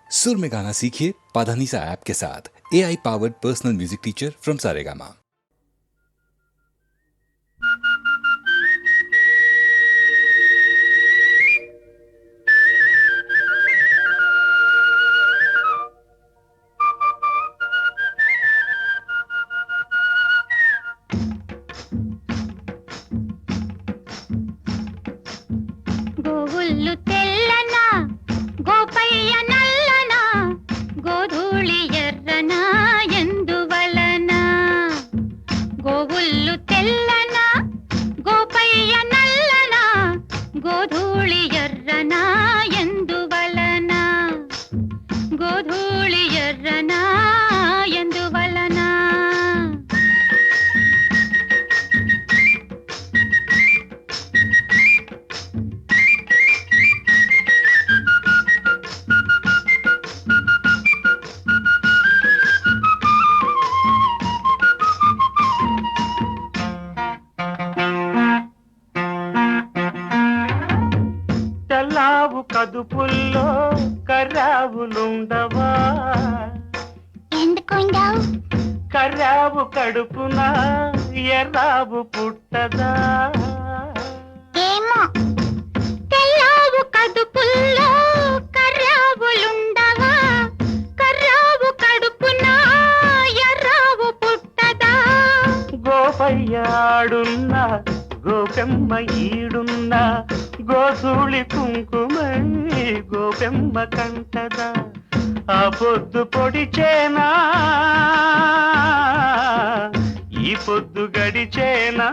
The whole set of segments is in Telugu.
सुर में गाना सीखिए पाधानीसा ऐप के साथ। AI powered personal music teacher from Saregama. గోవుల్లు తెల్లన గోపయ్య నల్లన గోధూళి ఎర్రన ఎందువలన గోవుల్లు తెల్లన గోపయ్య నల్లన గోధూళి ఎర్రన ఎందువలన గోధూళి ఎర్రన ఎందువలన తెల్లావు కదుపుల్లో కర్రావులుండవా ఎందుకుండవు కర్రావు కడుపున ఎర్రావు పుట్టదా ఏమో తెల్లావు కడుపుల్లో కర్రావులుండవా కర్రావు కడుపున ఎర్రావు పుట్టదా గోపయ్యాడున్న గోపెమ్మ ఈడున్న గోధూళి కుంకుమై గోపెమ్మ కంటదా ఆ పొద్దు పొడిచేనా ఈ పొద్దు గడిచేనా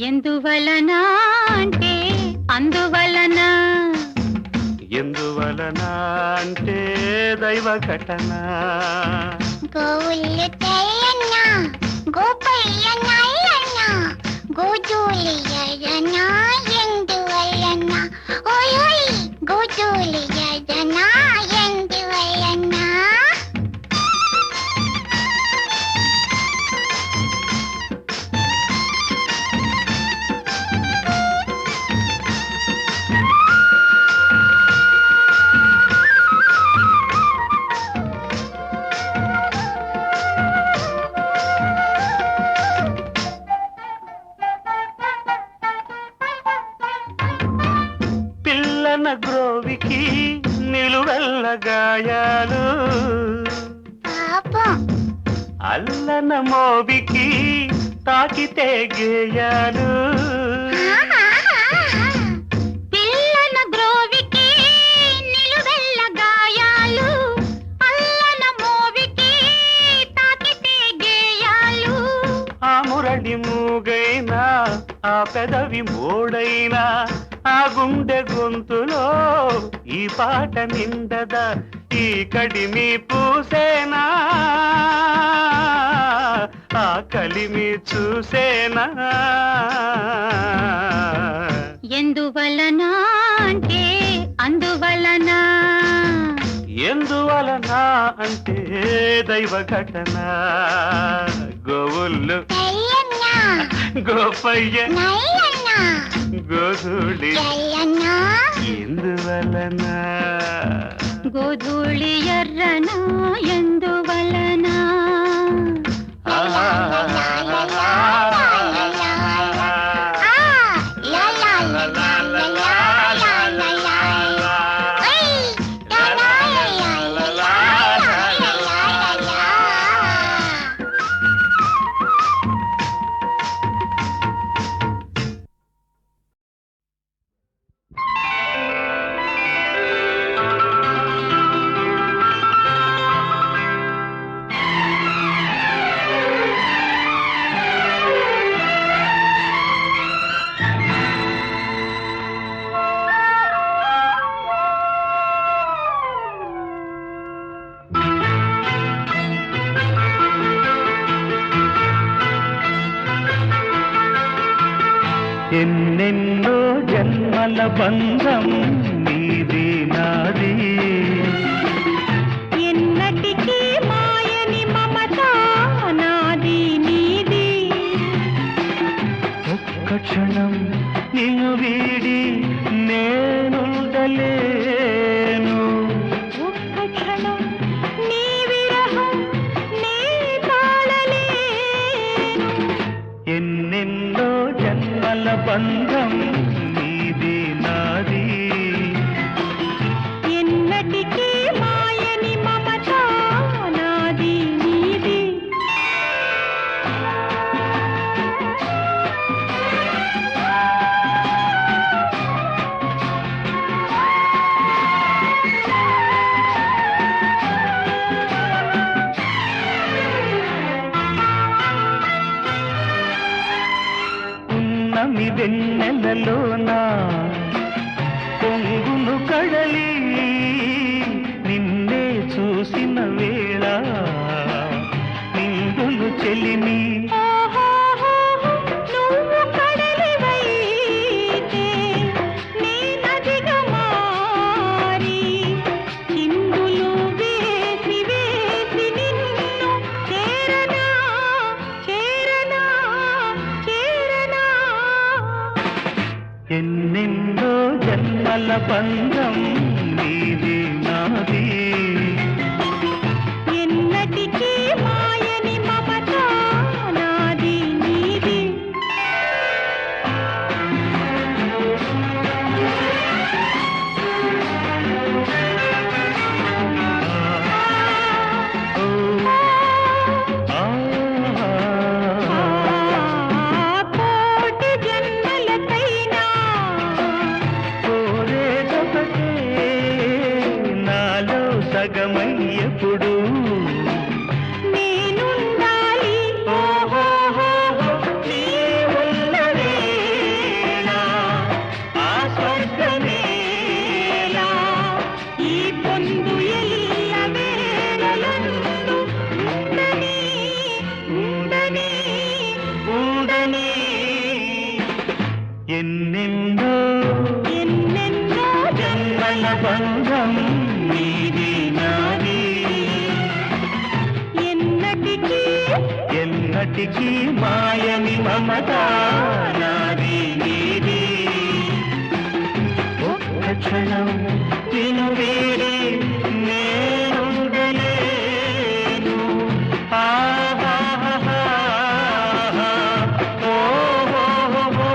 ఎందువలన అంటే అందువలన ఎందువలన అంటే దైవ ఘటన గోవుల్లు తెల్లన్న గోపయ్య నల్లన్న గోధూళి ఎర్రన ఎందువలన ఓయ్ గోధూళి ఎర్రన ఎందువలన పిల్లన గ్రోవికి నిలువెల్ల గాయాలు పాపం అల్లన మోవికి తాకితే గేయాలు పిల్లన గ్రోవికి నిలువెల్ల గాయాలు అల్లన మోవికి తాకితే గేయాలు ఆ మురళి మూగైనా ఆ పెదవి మోడైనా ఆ గుండె గొంతులో ఈ పాట నిండదా ఈ కడిమి పూసేనా ఆ కలిమి చూసేనా ఎందువలన అంటే అందువలన ఎందువలన అంటే దైవ ఘటన గోవుల్లు తెల్లన్న గోపయ్య నల్లన్న గోధూళి తెల్లన్న ఎందువలన గోధూళి ఎర్రన ఎందువలన ఎన్నెన్నో జన్మల బంధం నీది నాది ఎన్నటికీ మాయని మమత నాది నీది ఒక్క క్షణం నిన్ను వీడి నేనుండలేను వెన్నెలలోనా పొంగులు కడలి నిన్నే చూసిన వేళ నిండులు చెలిమి నువ్వు కడలివైతే నీ నదిగా మారి చిందులు వేసి వేసి నిన్ను చేరనా చేరనా చేరనా ఎన్నెన్నో జన్మల బంధం నీది నాది ఎన్నటికీ మాయని మమత నాది నీది ఆ కోటి జన్మలకైనా కోరేదొకటే నాలో సగమయ్యప్పుడు నేనుండాలి నీ ఉన్న వేళ ఆ స్వర్గమేలా ఈ పొందు ఎల్ల వేళలందు ఉండని ఉండని ఉండని ఎన్నెన్నో ఎన్నెన్నో జన్మల బంధం నీది నాది ఎన్నటికీ ఎన్నటికీ మాయని మమత నాది నీది ఒక్క క్షణం నిన్ను వీడి నేనుండలేను ఆహాహాహా. ఓహోహోహో.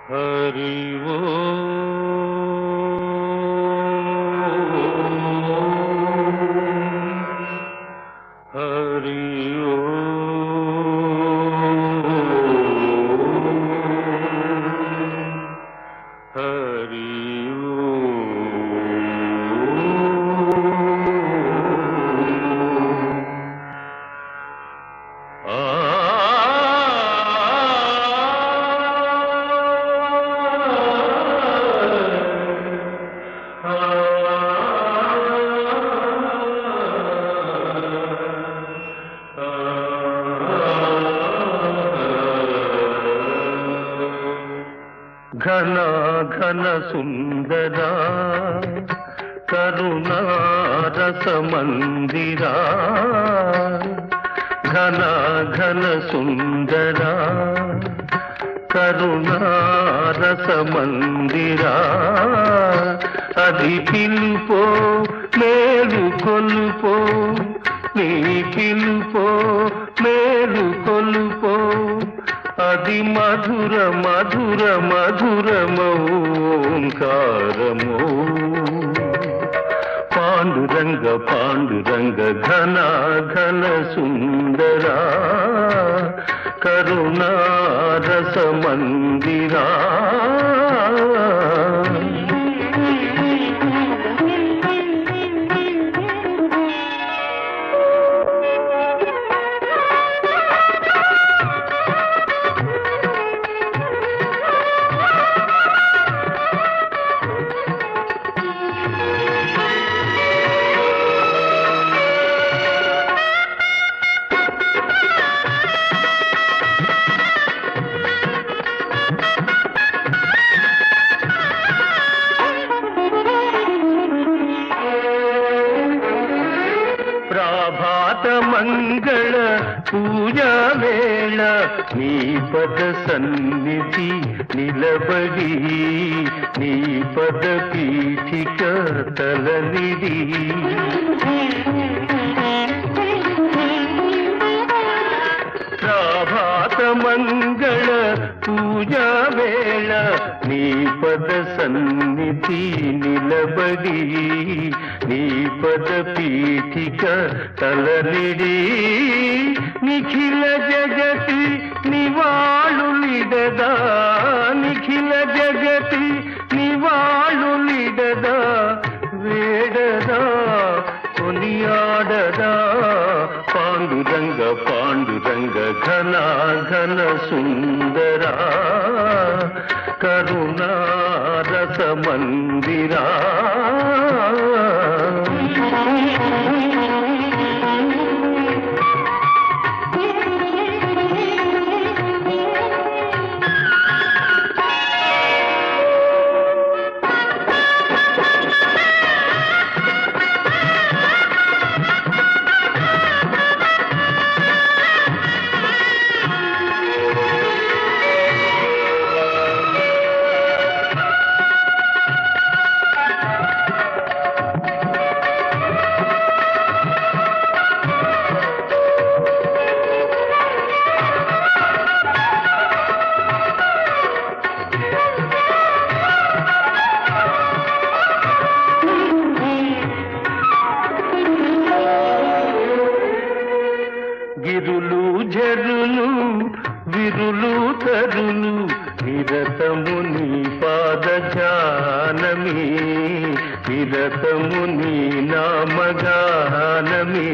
హరి ఓ హరి ఓ హరి ఘన ఘన సుందరా కరుణారస మందిరా ఘన ఘన సుందరా కరుణారస మందిరా అది పిలుపో మేలు కొలుపో నీ పిలుపో మేలు కొలుపో అది మధుర మధుర మధురమోంకారమో పాండురంగ పాండురంగ ఘన ఘన సుందరా కరుణారస మందిరా ప్రభాత మంగళ పూజా వేళ నీ పద సన్నిధి నిలబడి నీ పద పీఠిక తలనిడి ప్రభాత మంగళ పూజా వేళ నీ పద సన్నిధి నిలబడి నీ పద పీఠిక తలనిడి నిఖిల జగతి నివాళులిడదా నిఖిల జగతి నివాళులిడదా వేడదా కొనియాడదా పాండురంగ పాండురంగ ఘన ఘన సుందరా కరుణా రస మందిరా గిరులు జరులు విరులు తరులు నిరతము నీ పాదజానమే నిరతము నీ నామగానమే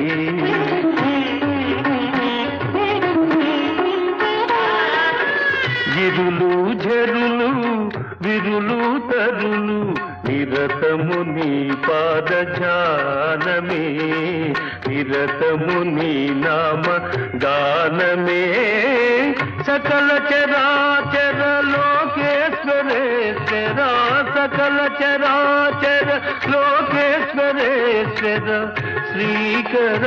గిరులు జరులు విరులు తరులు నిరతము నీ పాదజానమే నిరతము నీ నామ గానమే సకల చరాచర లోకేశ్వరేశ్వర సకల చరాచర లోకేశ్వరేశ్వర శ్రీకర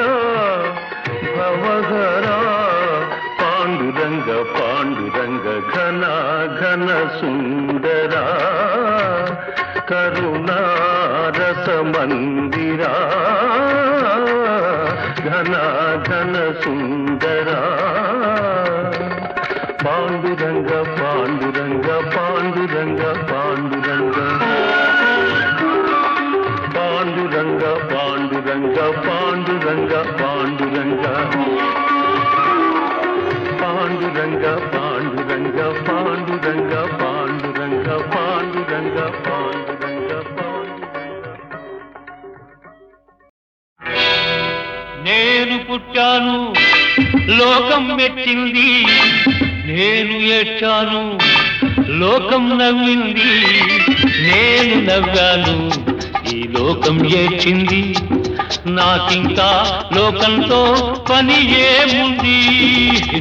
భవహరా పాండురంగ పాండురంగ ఘన ఘన సుందరా కరుణా రస మందిరా ఘన ఘన సుందరా పాండురంగ పాండురంగ పాండురంగ పాండురంగ పాండురంగ పాండురంగ పాండురంగ పాండురంగ పాండురంగ పాండురంగ పాండురంగ పాండురంగ పాండురంగ పాండురంగ నేను పుట్టాను లోకం మెచ్చింది నేను ఏడ్చాను లోకం నవ్వింది నేను నవ్వాను ఈ లోకం ఏడ్చింది నాకింకా లోకంతో పని ఏముంది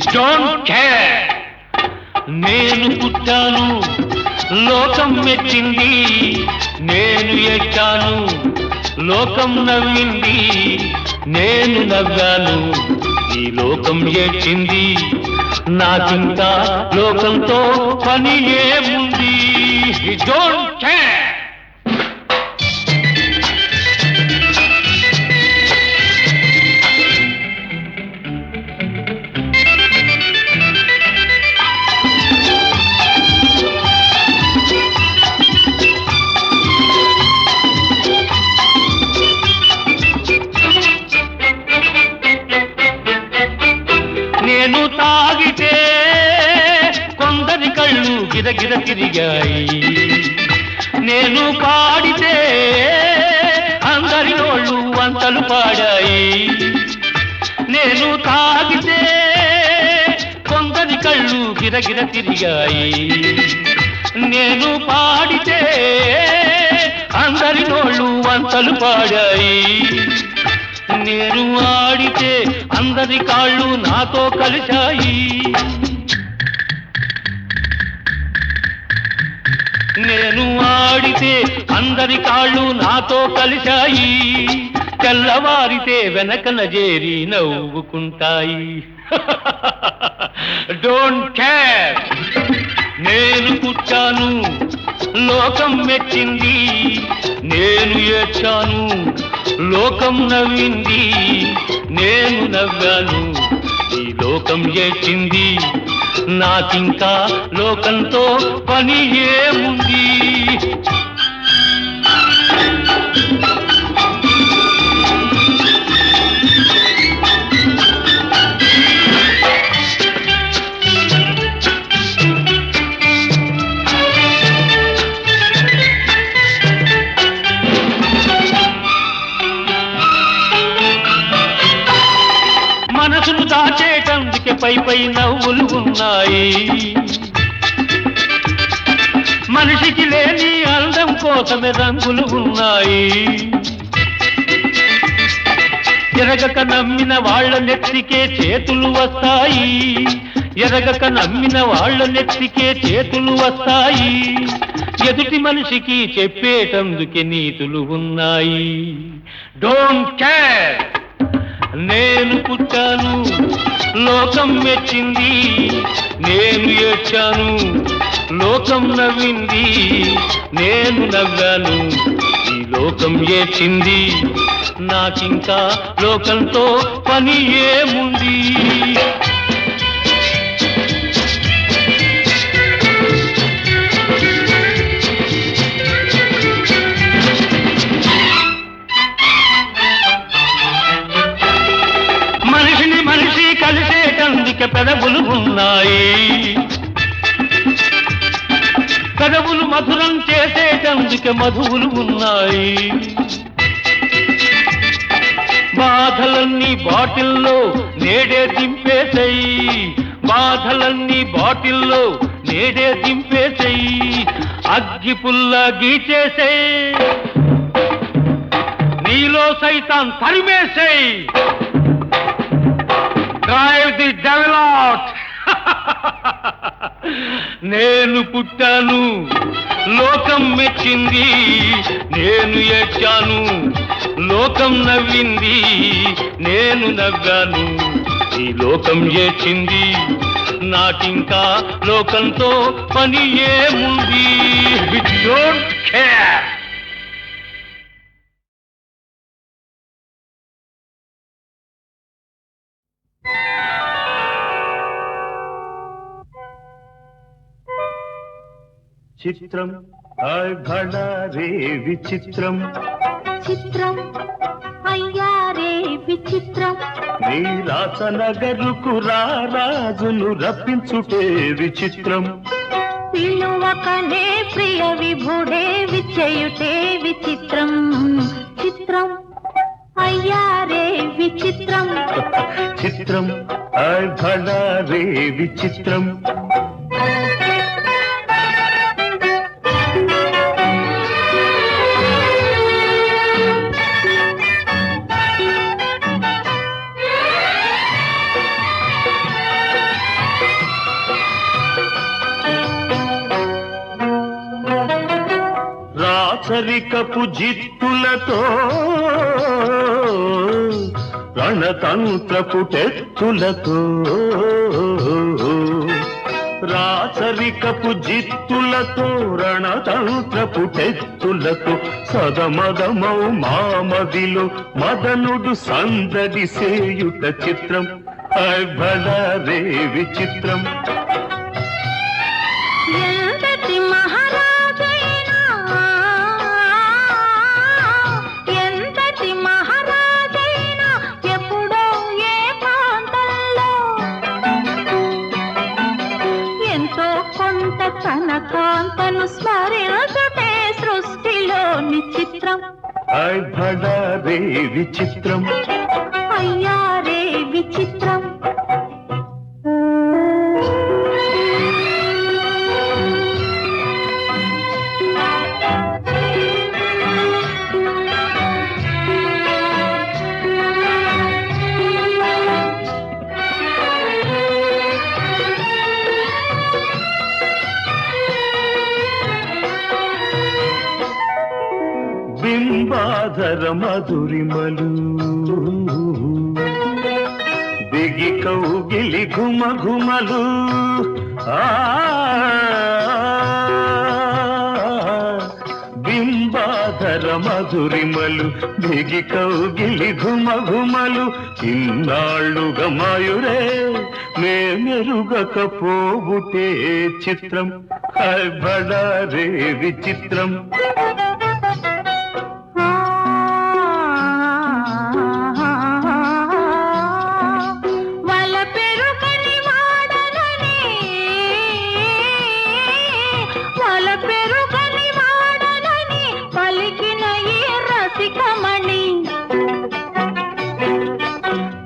డోంట్ కేర్ నేను పుట్టాను లోకం మెచ్చింది నేను ఏడ్చాను లోకం నవ్వింది నేను నవ్వాను ఈ లోకం ఏడ్చింది నాకింకా లోకంతో పని ఏముంది డోంట్ కేర్ నేను తాగితే కొందరి కళ్ళు గిరగిర తిరిగాయి నేను పాడితే అందరి నోళ్ళు వంతలు పాడాయి నేను తాగితే కొందరి కళ్ళు గిరగిర తిరిగాయి నేను పాడితే అందరి నోళ్ళు వంతలు పాడాయి నేను ఆడితే అందరి కాళ్ళు నాతో కలిశాయి నేను ఆడితే అందరి కాళ్ళు నాతో కలిశాయి తెల్లవారితే వెనకన చేరి నవ్వుకుంటాయి డోంట్ కేర్ నేను పుట్టాను లోకం మెచ్చింది నేను ఏడ్చాను లోకం నవ్వింది నేను నవ్వాను ఈ లోకం ఏడ్చింది నాకింకా లోకంతో పని ఏముంది మనసును దాచేటందుకే పై పై నవ్వులు ఉన్నాయి. మనిషికి లేని అందం కోసమే రంగులు ఉన్నాయి. ఎరగక నమ్మిన వాళ్ళ నెత్తికే చేతులు వస్తాయి. ఎరగక నమ్మిన వాళ్ళ నెత్తికే చేతులు వస్తాయి. ఎదుటి మనిషికి చెప్పేటందుకే నీతులు ఉన్నాయి. డోంట్ కేర్, నేను పుట్టాను, లోకం మెచ్చింది. నేను ఏడ్చాను, లోకం నవ్వింది. నేను నవ్వాను, ఈ లోకం ఏడ్చింది. నాకింకా లోకంతో పని ఏముంది? మనిషిని మనిషి కలిసేటందుకే పెదవులు ఉన్నాయి. పెదవులు మధురం చేసేటందుకే మధువులు ఉన్నాయి. బాధలన్నీ బాటిల్లో నేడే దింపేసేయి. బాధలన్నీ బాటిల్లో నేడే దింపేసేయి. అగ్గి పుల్ల గీచేసేయి. నీలో సైతాన్ తరిమేసేయి. Drive the devil out. నేను పుట్టాను, లోకం మెచ్చింది. నేను ఏడ్చాను, లోకం నవ్వింది. నేను నవ్వాను, ఈ లోకం ఏడ్చింది. నాకింకా లోకంతో పని ఏముంది? Don't care. చిత్రం హాయ్ భళా రే విచిత్రం. చిత్రం అయ్యారే విచిత్రం. నీ రాసనగరుకు రాజును రప్పించుటే విచిత్రం. పిలువకనే ప్రియ విభుడే విచేయుటే విచిత్రం. చిత్రం అయ్యారే విచిత్రం. చిత్రం హాయ్ భళా రే విచిత్రం. రాచరికపు జిత్తులతో రణతంత్రపు టెత్తులతో. రాచరికపు జిత్తులతో రణతంత్రపు టెత్తులతో సదమదమౌ మామదిలో మదనుడు సందడి సేయుట చిత్రం. హాయ్ భళా రే విచిత్రం. ఎంతటి మహారాజైనా, ఎంతటి మహారాజైనా ఎప్పుడో ఏ ప్రాంతంలో ఎంతో కొంత తన కాంతను స్మరించుటే సృష్టిలోని చిత్రం. హాయ్ భళా రే విచిత్రం. అయ్యారే విచిత్రం. బింబాధర మధురిమలు దిగి కౌగిలి ఘుమ ఘుమలు. బింబాధర మధురిమలు దిగి కౌగిలి ఘుమ ఘుమలు. ఇన్నాళ్ళుగా మాయురే నే మెరుగకపోబుటే చిత్రం. హాయ్ భళా రే విచిత్రం.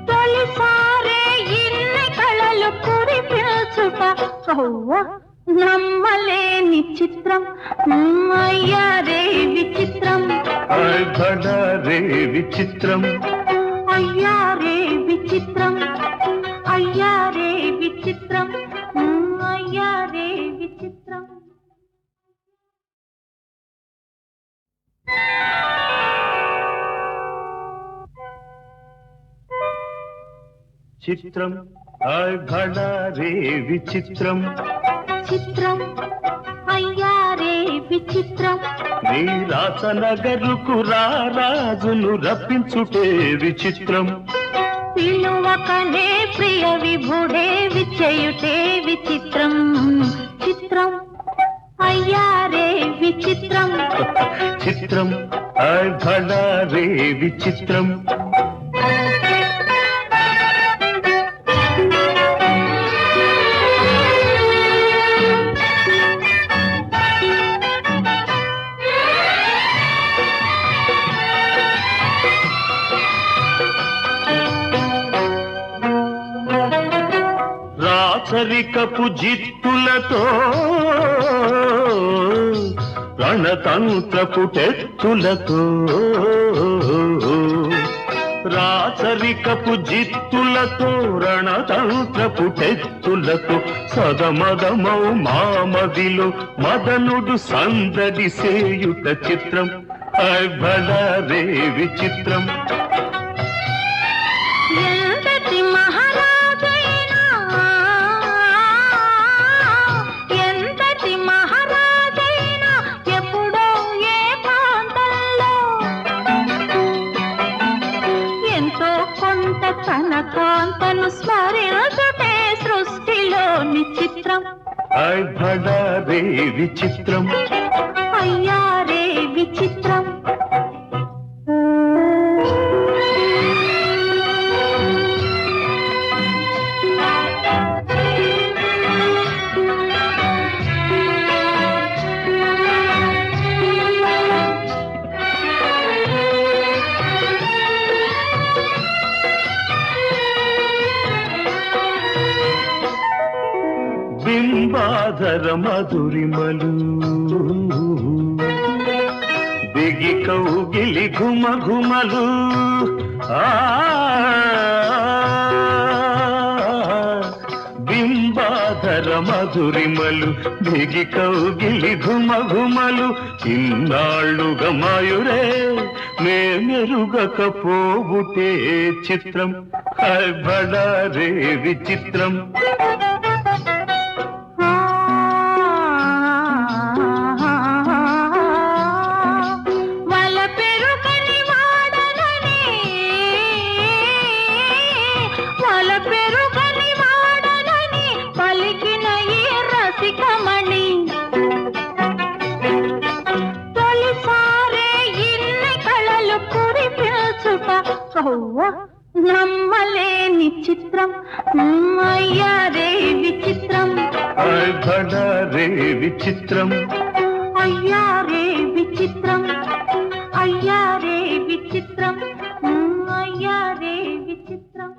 తొలిసారే కవ్వ నమ్మలేని చిత్రం అయ్యారే విచిత్రం బడారే విచిత్రం అయ్యారే విచిత్రం అయ్యారే విచిత్రం అయ్యారే విచిత్రం. చిత్రం బడారే విచిత్రం చిత్రం అయ్యారే విచిత్రం నీరాసనగరుకు రాజును రప్పించుటే విచిత్రం పిలువకనే ప్రియ విభుడే విచయుటే విచిత్రం చిత్రం అయ్యారే విచిత్రం చిత్రం బడారే విచిత్రం రాచరికపు జిత్తులతో రణతంత్రపు టెత్తులతో రాచరికపు జిత్తులతో రణతంత్రపు టెత్తులతో సదమదమౌ మామదిలో మదనుడు సందడి సేయుట చిత్రం బడారే విచిత్రం ఎంతటి మహారాజైనా ఎంతటి మహారాజైనా ఎప్పుడో ఏ ప్రాంతంలో ఎంతో కొంత తన కాంతను స్మరించుటే సృష్టిలోని చిత్రం బడారే విచిత్రం అయ్యారే విచిత్రం. బింబాధర మధురిమలు దిగి కౌగిలి ఘుమ ఘుమలు బింబాధర మధురిమలు దిగి కౌగిలి ఘుమ ఘుమలు ఇన్నాళ్ళుగా మాయురే మేమెరుగకపోవుటే చిత్రం బడారే విచిత్రం నమ్మలేని చిత్రం అయ్యారే విచిత్రం బడారే విచిత్రం అయ్యారే విచిత్రం అయ్యారే విచిత్రం అయ్యారే విచిత్రం.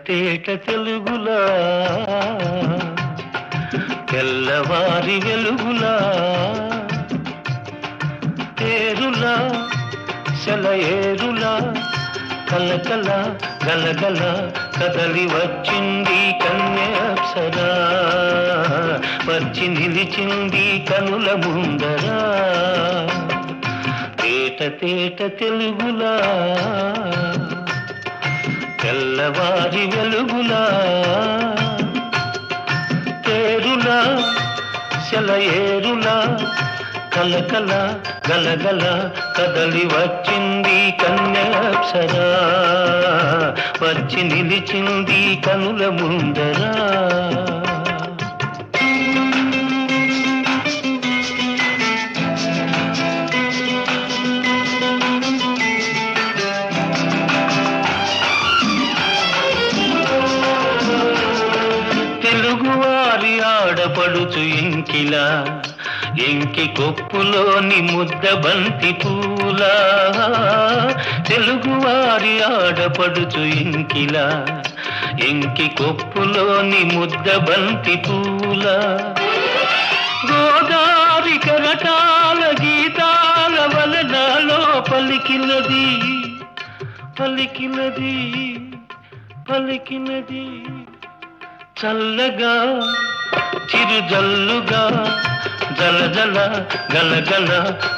తేట తెలుగులా తెల్లవారి వెలుగులా ఏరులా సెలయేరులా కలకల గలగల కదలి వచ్చింది కన్యాప్సరా వచ్చి నిలిచింది కనుల ముందరా తేట తేట తెలుగులా తెల్లవారి వెలుగులా తేరులా సెలయేరులా కలకల గలగల కదలి వచ్చింది కన్యాప్సరా వచ్చి నిలిచింది కనుల ముందరా తెలుగువారి ఆడపడుచు ఇంకిలా ఎంకి కొప్పులోని ముద్ద బంతి పూలా తెలుగువారి ఆడపడుచు ఇంకిలా ఎంకి కొప్పులోని ముద్ద బంతి పూలా గోదారి కరటాల గీతాల వలనాలో పలికినది పలికినది పలికినది చల్లగా చిరుజల్లుగా జలజల గలగల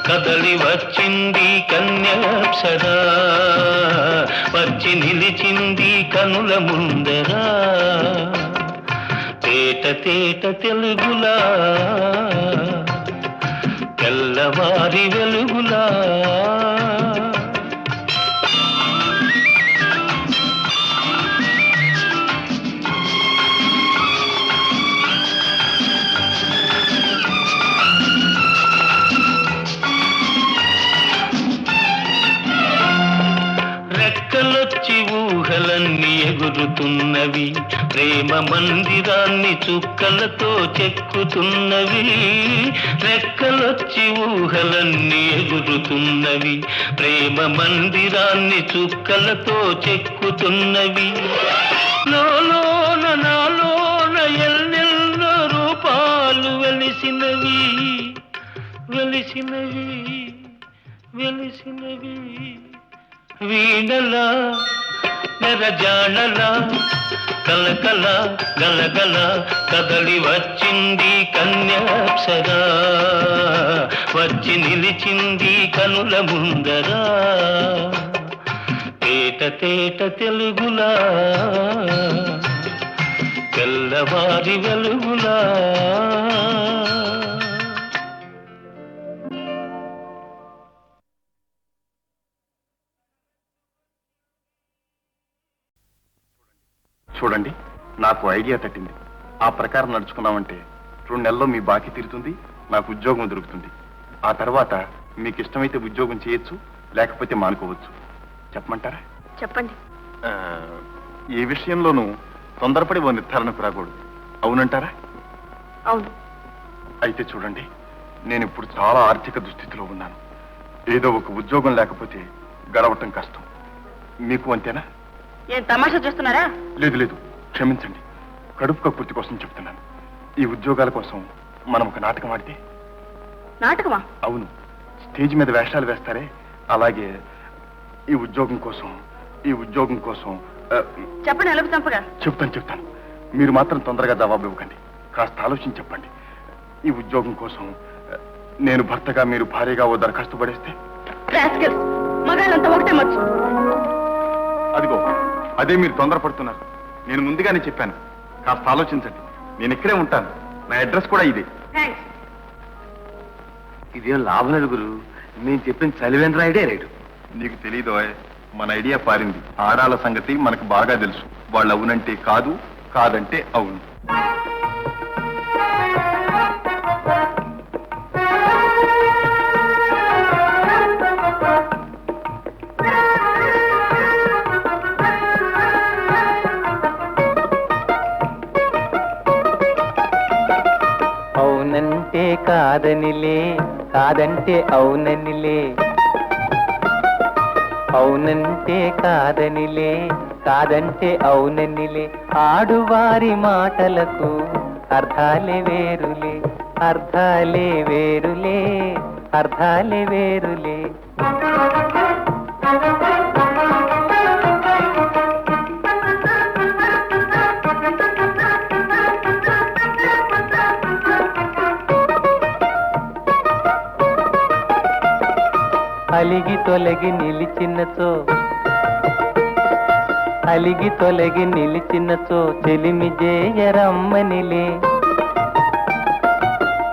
కదలి వచ్చింది కన్యాప్సరా వచ్చి నిలిచింది కనుల ముందరా తేట తేట తెలుగులా తెల్లవారి వెలుగులా రెక్కలొచ్చి ఊహలన్నీ ఎగురుతున్నవి ప్రేమ మందిరాన్ని చుక్కలతో చెక్కుతున్నవి రెక్కలొచ్చి ఊహలన్నీ ఎగురుతున్నవి ప్రేమ మందిరాన్ని చుక్కలతో చెక్కుతున్నవి లోన నాలోన ఎన్నెన్నో రూపాలు వెలిసినవి వెలిసినవి వెలిసినవి వీణలా నెరజానలా కలకల గలగల కదలి వచ్చింది కన్యాప్సరా వచ్చి నిలిచింది కనుల ముందరా తేట తేట తెలుగులా తెల్లవారి వెలుగులా చూడండి, నాకు ఐడియా తట్టింది. ఆ ప్రకారం నడుచుకున్నామంటే 2 నెలల్లో మీ బాకీ తీరుతుంది, నాకు ఉద్యోగం దొరుకుతుంది. ఆ తర్వాత మీకు ఇష్టమైతే ఉద్యోగం చేయొచ్చు, లేకపోతే మానుకోవచ్చు. చెప్పమంటారా? చెప్పండి. ఏ విషయంలోనూ తొందరపడి ఓ నిర్ధారణకు రాకూడదు. అవునంటారా? అవును. అయితే చూడండి, నేను ఇప్పుడు చాలా ఆర్థిక దుస్థితిలో ఉన్నాను. ఏదో ఒక ఉద్యోగం లేకపోతే గడవటం కష్టం. మీకు అంతేనా? ఏం తమాషా చేస్తున్నారా? లేదు లేదు, క్షమించండి. కడుపు కక్కుర్తి కోసం చెప్తున్నాను. ఈ ఉద్యోగాల కోసం మనం ఒక నాటకం ఆడితే. నాటకమా? అవును, స్టేజ్ మీద వేషాలు వేస్తారే, అలాగే ఈ ఉద్యోగం కోసం చెప్పండి. ఎలుగు చంపగా చెప్తాను. మీరు మాత్రం తొందరగా జవాబు ఇవ్వకండి. కాస్త ఆలోచించి చెప్పండి. ఈ ఉద్యోగం కోసం నేను భర్తగా, మీరు భార్యగా ఓ దరఖాస్తు పడేస్తే. మగాళ్ళంతా ఒకటే మచ్చు. అదిగో, అదే మీరు తొందరపడుతున్నారు. నేను ముందుగానే చెప్పాను, కాస్త ఆలోచించండి. నేను ఇక్కడే ఉంటాను, నా అడ్రస్ కూడా ఇదే. ఇదేం లాభం లేదు గురు, నేను చెప్పిన చలివేంద్ర ఐడియా రైడు. నీకు తెలీదో, మన ఐడియా పారింది. ఆడాల సంగతి మనకు బాగా తెలుసు. వాళ్ళు అవునంటే కాదు, కాదంటే అవును. అవునంటే కాదనిలే, కాదంటే అవుననిలే. అవునంటే కాదనిలే, కాదంటే అవుననిలే, ఆడువారి మాటలకు అర్థాలే వేరులే, అర్థాలే వేరులే, అర్థాలే వేరులే. అలిగి తొలగి నిలిచినచో, అలిగి తొలగి నిలిచినచో చెలిమి జేయరమ్మనిలే,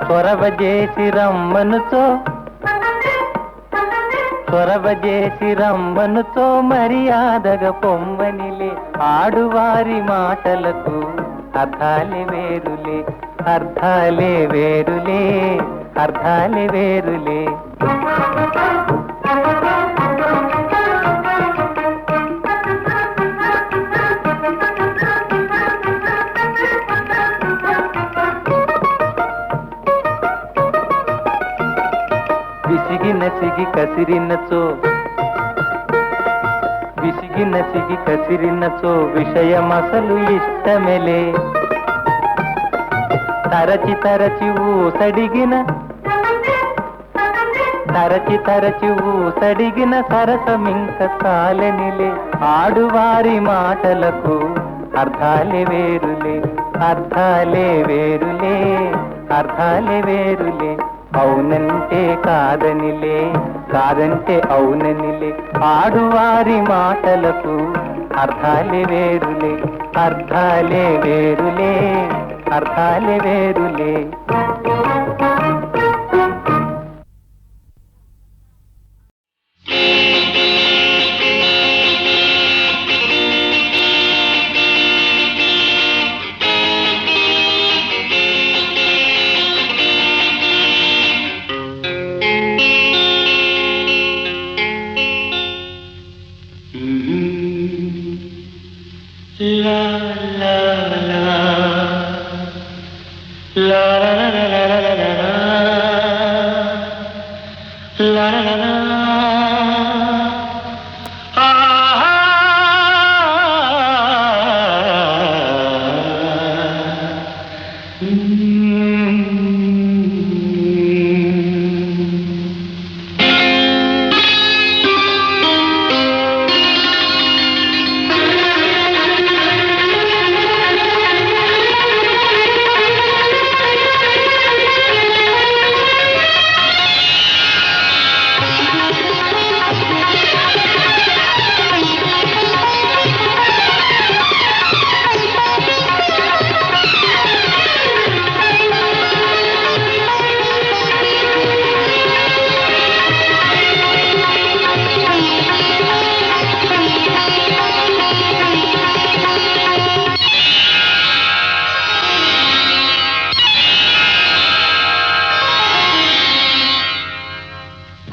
చొరవ చేసి రమ్మనుచో, చొరవ చేసి రమ్మనుచో మర్యాదగా పొమ్మనిలే, ఆడువారి మాటలకు అర్థాలే వేరులే, అర్థాలే వేరులే, అర్థాలే వేరులే. విసిగి నసిగి కసిరినచో, విసిగి నసిగి కసిరినచో విషయమసలు ఇష్టమెలే, తరచి తరచి ఊసడిగిన, తరచి తరచి ఊసడిగిన సరసమింక చాలనిలే, ఆడువారి మాటలకు అర్థాలే వేరులే, అర్థాలే వేరులే, అర్థాలే వేరులే. అవునంటే కాదనిలే, కాదంటే అవుననిలే, ఆడువారి మాటలకు అర్థాలే వేరులే, అర్థాలే వేరులే, అర్థాలే వేరులే.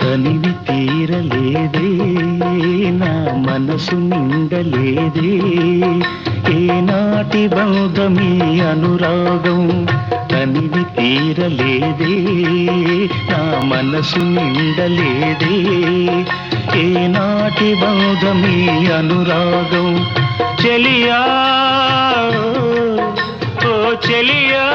తనివి తీరలేదే నా మనసు నిండలేదే, ఏనాటి బంధమీ అనురాగం. తనివి తీరలేదే నా మనసు నిండలేదే, ఏనాటి బంధమీ అనురాగం. చెలియా ఓ చెలియా,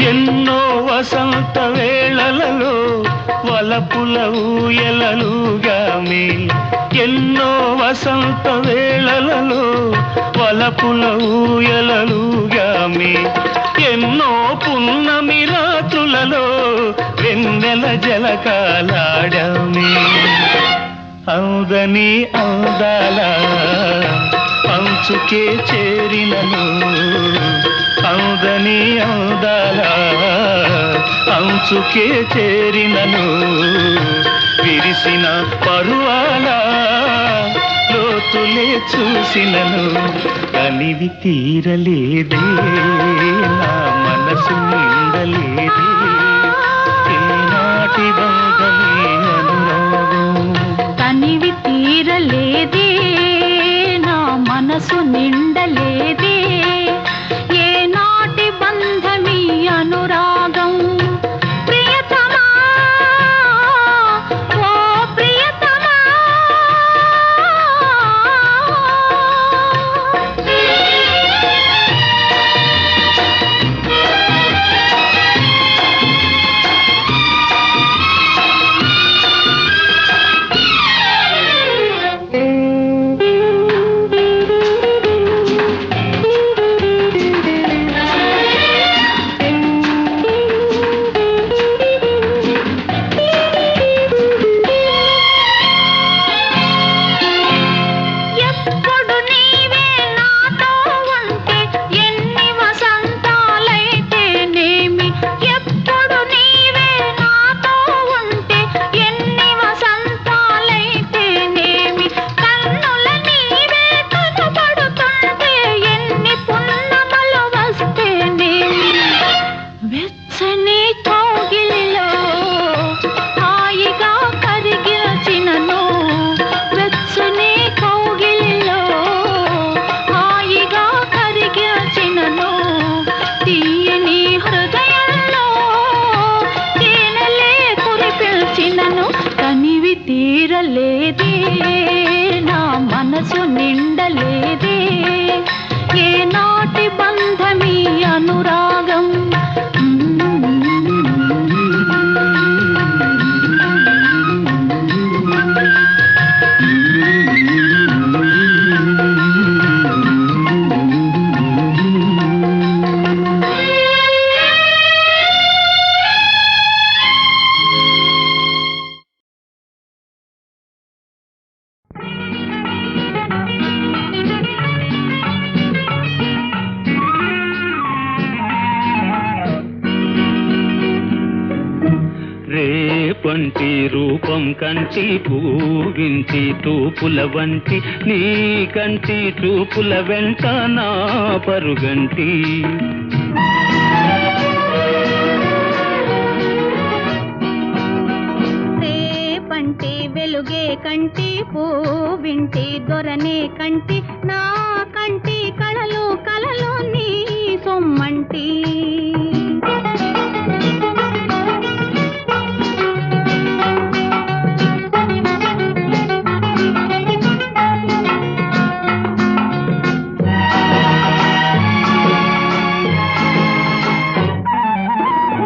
ఎన్నో వసంత వేళలలో వలపుల ఊయలలుగామే, ఎన్నో వసంత వేళలలో వలపుల ఊయలలుగామే, ఎన్నో పున్నమి రాత్రులలో వెన్నెల జలకాలాడామే. అందని అందాల అంచుకే చేరినను అందని అందాల అంచుకే చేరినను విరిసిన పరువాల లోతులే చూసినను కనివి తీరలేదే నా మనసు నిండలేదే ఈనాటి బంధమే అనురాగం తనివి తీరలేదే నా మనసు నిండలేదే ఏనాటి బంధమీ అనురాగం ప్రియతమా ఓ ప్రియతమా ఎప్పుడు నీవే నాతో ఉంటే ఎన్ని వసంతాలైతేనేమి ఎప్పుడు నీవే నాతో ఉంటే ఎన్ని వసంతాలైతేనేమి కన్నుల నీవే కనబడుతుంటే ఎన్ని పున్నమలు వస్తేనేమి వెచ్చని కౌగిలిలో హాయిగా కరిగినచినను వెచ్చని కౌగిలిలో హాయిగా కరిగినచినను తీయని హృదయంలో తేనెలే కురిపిల్చినను కనివి తీరలేదే నా మనసు నిండలేదే ఏనాటి బంధమీ అనురాగం రేపంటి రూపం కంటి పూవించి తూపుల వంటి నీ కంటి చూపుల వెంట నా పరుగంటి రేపంటి వెలుగే కంటి పూవింటి దొరనే కంటి నా కంటి కళలు కళలు నీ సొమ్మంటి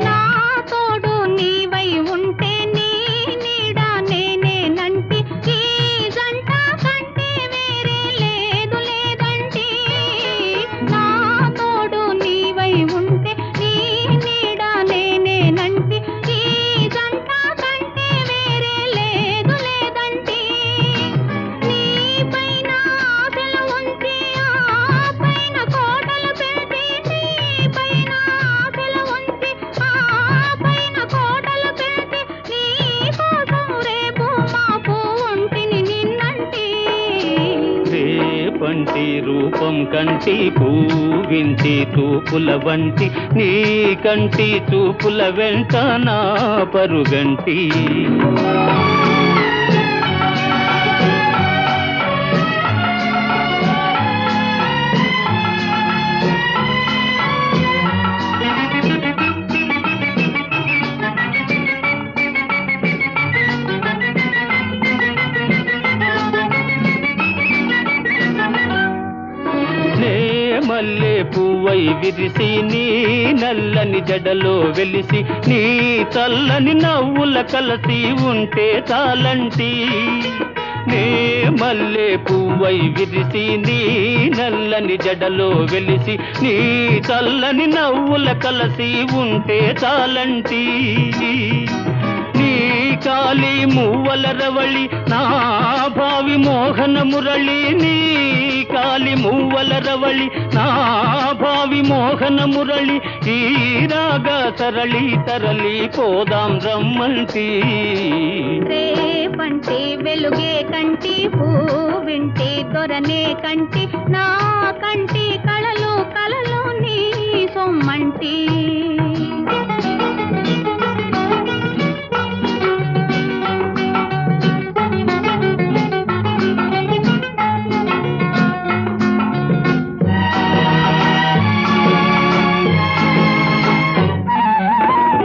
నా తోడు నీవై ఉంటే నీ నీడ నేనేనంటి ఈ జంట కంటే వేరే లేదు లేదంటి నా తోడు నీవై ఉంటే నీ నీడ నేనేనంటి ఈ జంట కంటే వేరే లేదు లేదంటి నీ పైన ఆశలు ఉంచి ఆ పైన కోటలు పెట్టి నీ పైన ఆశలు ఉంచి ఆ పైన కోటలు పెట్టి నీ కోసం రేపు మాపు ఉంటిని నిన్నంటి రేపంటి రూపం కంటి పూవించి తూపుల వంటి నీ కంటి చూపుల వెంట నా పరుగంటి నే మల్లె పువ్వై విరిసి నీ నల్లని జడలో వెలిసి నీ చల్లని నవ్వుల కలసి ఉంటే చాలంటి నే మల్లె పువ్వై విరిసి నీ నల్లని జడలో వెలిసి నీ చల్లని నవ్వుల కలసి ఉంటే చాలంటి నీ కాలి మూవల రవళి నా భావి మోహన మురళి నీ కాలి మూవల రవళి నా భావి మోహన మురళి ఈ రాగ తరళి తరలి పోదాం రమ్మంటి రేపంటి వెలుగే కంటి పూవింటి దొరనే కంటి నా కంటి కళలు కళలు నీ సొమ్మంటి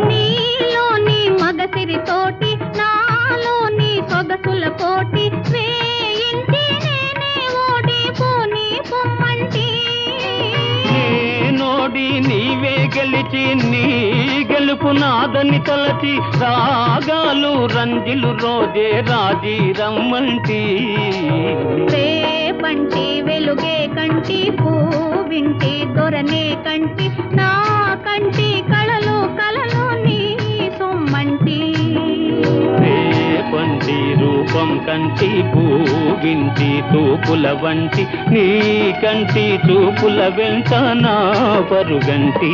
నీలోని మగసిరితోటి నాలోని సొగసుల కోటి వేయింటి నేనే ఓడిపోని పొమ్మంటి నోడి నీవే గెలిచి నీ గెలుపు నాదని తలచి రాగాలు రంజిలు రోజే రాజీ రమ్మంటి రేపంటి వెలుగే కంటి పూవింటి దొరనే కంటి నా కంటి కళలు కళలు నీ సొమ్మంటి పంటి రూపం కంటి పూగింటి తూపుల వంటి నీ కంటి చూపుల వెంట నా పరుగంటి